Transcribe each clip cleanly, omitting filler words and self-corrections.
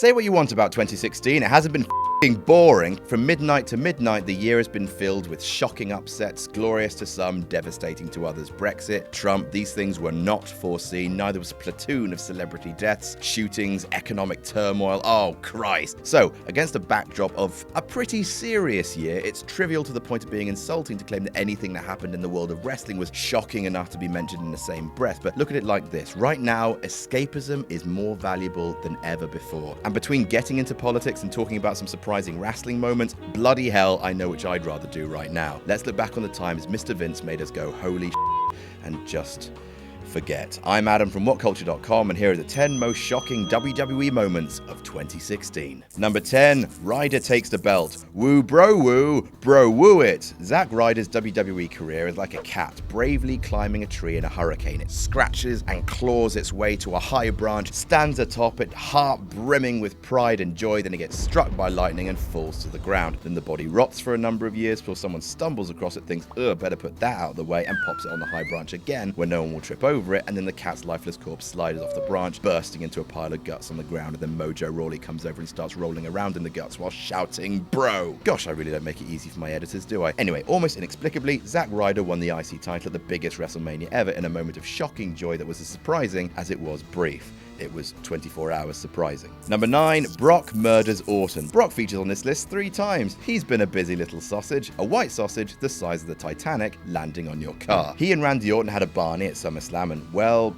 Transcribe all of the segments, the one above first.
Say what you want about 2016, it hasn't been boring. From midnight to midnight, the year has been filled with shocking upsets, glorious to some, devastating to others. Brexit, Trump, these things were not foreseen. Neither was a platoon of celebrity deaths, shootings, economic turmoil. Oh, Christ. So, against a backdrop of a pretty serious year, it's trivial to the point of being insulting to claim that anything that happened in the world of wrestling was shocking enough to be mentioned in the same breath. But look at it like this. Right now, escapism is more valuable than ever before. And between getting into politics and talking about some surprising wrestling moments, bloody hell, I know which I'd rather do right now. Let's look back on the times Mr. Vince made us go, holy and just forget. I'm Adam from WhatCulture.com, and here are the 10 most shocking WWE moments of 2016. Number 10, Ryder takes the belt. Woo bro woo it. Zack Ryder's WWE career is like a cat bravely climbing a tree in a hurricane. It scratches and claws its way to a high branch, stands atop it, heart brimming with pride and joy, then it gets struck by lightning and falls to the ground. Then the body rots for a number of years before someone stumbles across it, thinks, better put that out of the way, and pops it on the high branch again where no one will trip over it, and then the cat's lifeless corpse slides off the branch, bursting into a pile of guts on the ground, and then Mojo Rawley comes over and starts rolling around in the guts while shouting, bro. Gosh, I really don't make it easy for my editors, do I? Anyway, almost inexplicably, Zack Ryder won the IC title at the biggest WrestleMania ever in a moment of shocking joy that was as surprising as it was brief. It was 24 hours surprising. Number 9, Brock murders Orton. Brock features on this list 3 times. He's been a busy little sausage, a white sausage the size of the Titanic landing on your car. He and Randy Orton had a Barney at SummerSlam, and well,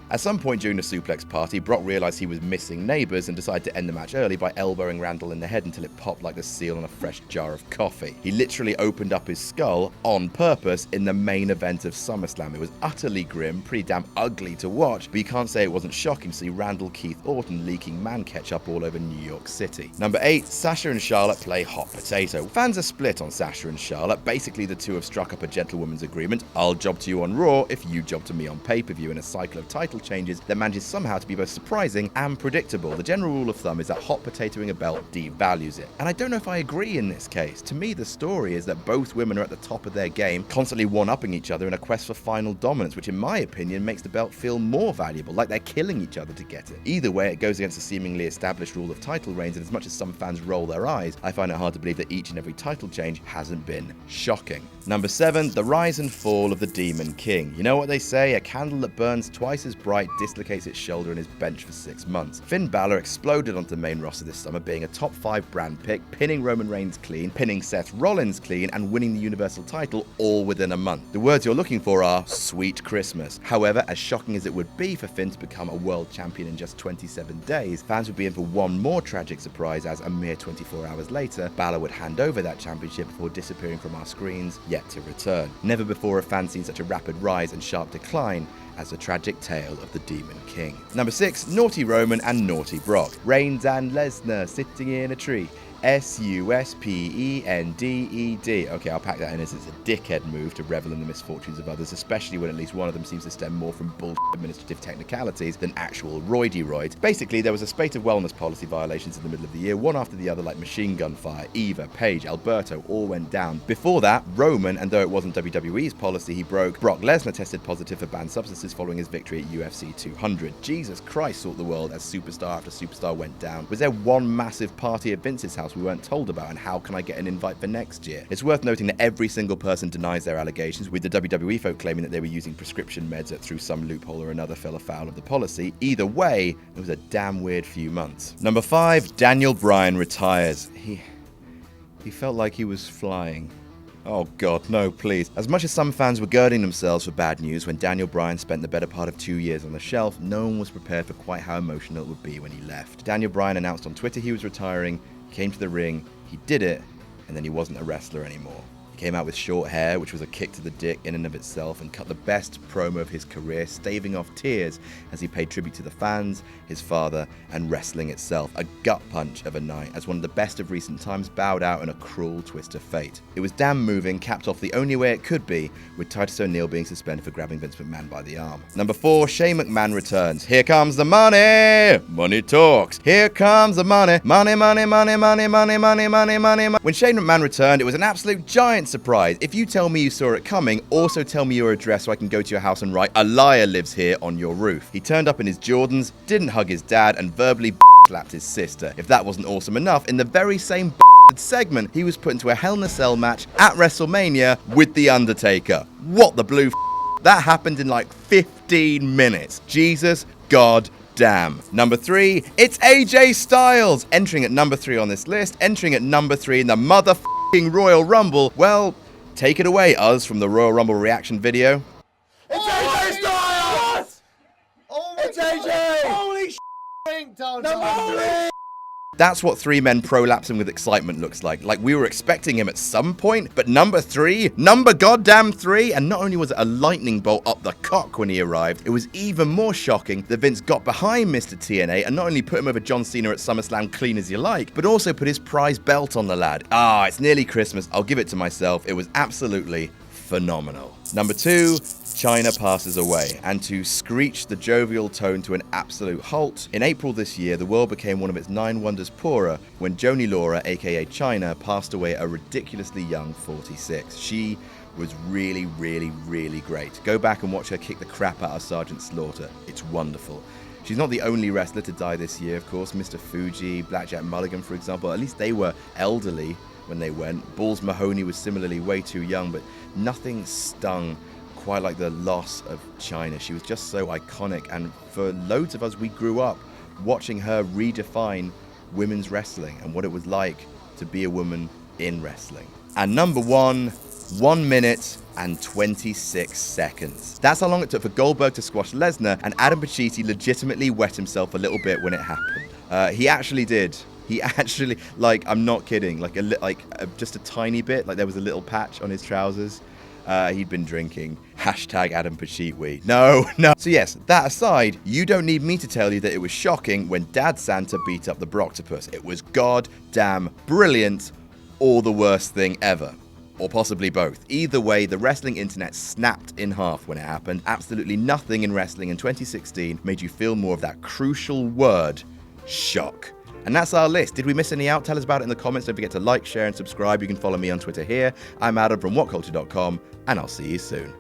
at some point during the suplex party, Brock realized he was missing neighbors and decided to end the match early by elbowing Randall in the head until it popped like the seal on a fresh jar of coffee. He literally opened up his skull on purpose in the main event of SummerSlam. It was utterly grim, pretty damn ugly to watch, but you can't say it wasn't shocking to see Randall Keith Orton leaking man ketchup all over New York City. Number 8, Sasha and Charlotte play hot potato. Fans are split on Sasha and Charlotte. Basically, the two have struck up a gentlewoman's agreement. I'll job to you on Raw if you job to me on pay-per-view, in a cycle of title changes that manages somehow to be both surprising and predictable. The general rule of thumb is that hot potatoing a belt devalues it. And I don't know if I agree in this case. To me, the story is that both women are at the top of their game, constantly one-upping each other in a quest for final dominance, which in my opinion makes the belt feel more valuable, like they're killing each other to get it. Either way, it goes against the seemingly established rule of title reigns, and as much as some fans roll their eyes, I find it hard to believe that each and every title change hasn't been shocking. Number 7, the rise and fall of the Demon King. You know what they say, a candle that burns twice as bright dislocates its shoulder and is benched for 6 months. Finn Balor exploded onto the main roster this summer, being a top 5 brand pick, pinning Roman Reigns clean, pinning Seth Rollins clean, and winning the Universal title all within a month. The words you're looking for are sweet Christmas. However, as shocking as it would be for Finn to become a world champion in just 27 days, fans would be in for one more tragic surprise as a mere 24 hours later, Balor would hand over that championship before disappearing from our screens, yet to return. Never before have fans seen such a rapid rise and sharp decline as the tragic tale of the Demon King. Number 6, Naughty Roman and Naughty Brock. Reigns and Lesnar sitting in a tree. SUSPENDED. Okay, I'll pack that in as it's a dickhead move to revel in the misfortunes of others, especially when at least one of them seems to stem more from bullshit administrative technicalities than actual roidy-roids. Basically, there was a spate of wellness policy violations in the middle of the year, one after the other, like Machine Gun Fire, Eva, Paige, Alberto, all went down. Before that, Roman, and though it wasn't WWE's policy he broke, Brock Lesnar tested positive for banned substances following his victory at UFC 200. Jesus Christ, thought the world as superstar after superstar went down. Was there one massive party at Vince's house we weren't told about, and how can I get an invite for next year? It's worth noting that every single person denies their allegations, with the WWE folk claiming that they were using prescription meds that through some loophole or another fell afoul of the policy. Either way, it was a damn weird few months. Number 5, Daniel Bryan retires. He felt like he was flying. Oh god, no, please. As much as some fans were girding themselves for bad news when Daniel Bryan spent the better part of 2 years on the shelf, no one was prepared for quite how emotional it would be when he left. Daniel Bryan announced on Twitter he was retiring, came to the ring, he did it, and then he wasn't a wrestler anymore. He came out with short hair, which was a kick to the dick in and of itself, and cut the best promo of his career, staving off tears as he paid tribute to the fans, his father, and wrestling itself. A gut punch of a night, as one of the best of recent times bowed out in a cruel twist of fate. It was damn moving, capped off the only way it could be, with Titus O'Neil being suspended for grabbing Vince McMahon by the arm. Number 4, Shane McMahon returns. Here comes the money! Money talks. Here comes the money. Money, money, money, money, money, money, money, money, money. When Shane McMahon returned, it was an absolute giant surprise. If you tell me you saw it coming, also tell me your address so I can go to your house and write, "A liar lives here" on your roof. He turned up in his Jordans, didn't hug his dad, and verbally clapped his sister. If that wasn't awesome enough, in the very same segment, he was put into a Hell in a Cell match at WrestleMania with The Undertaker. What the blue That happened in like 15 minutes. Jesus God damn. Number 3, it's AJ Styles. Entering at number 3 on this list, entering at number 3 in the motherfucking Royal Rumble. Well, take it away, us, from the Royal Rumble reaction video. It's AJ Styles! What? It's AJ! Holy shit! Number 3! That's what 3 men prolapsing with excitement looks like. Like, we were expecting him at some point, but number 3, number goddamn 3, and not only was it a lightning bolt up the cock when he arrived, it was even more shocking that Vince got behind Mr. TNA and not only put him over John Cena at SummerSlam clean as you like, but also put his prize belt on the lad. Ah, it's nearly Christmas. I'll give it to myself. It was absolutely phenomenal. Number 2, CHYNA passes away, and to screech the jovial tone to an absolute halt, in April this year, the world became one of its 9 wonders poorer when Joni Laura, aka CHYNA, passed away at a ridiculously young 46. She was really, really, really great. Go back and watch her kick the crap out of Sergeant Slaughter. It's wonderful. She's not the only wrestler to die this year, of course. Mr. Fuji, Blackjack Mulligan, for example, at least they were elderly when they went. Balls Mahoney was similarly way too young, but nothing stung quite like the loss of CHYNA. She was just so iconic, and for loads of us, we grew up watching her redefine women's wrestling and what it was like to be a woman in wrestling. And number 1, 1 minute and 26 seconds. That's how long it took for Goldberg to squash Lesnar, and Adam Pacitti legitimately wet himself a little bit when it happened. He actually did. He actually, like, I'm not kidding, just a tiny bit, like there was a little patch on his trousers. He'd been drinking. Hashtag Adam Pacitti. No. So yes, that aside, you don't need me to tell you that it was shocking when Dad Santa beat up the Broctopus. It was goddamn brilliant, or the worst thing ever. Or possibly both. Either way, the wrestling internet snapped in half when it happened. Absolutely nothing in wrestling in 2016 made you feel more of that crucial word, shock. And that's our list. Did we miss any out? Tell us about it in the comments. Don't forget to like, share, and subscribe. You can follow me on Twitter here. I'm Adam from WhatCulture.com, and I'll see you soon.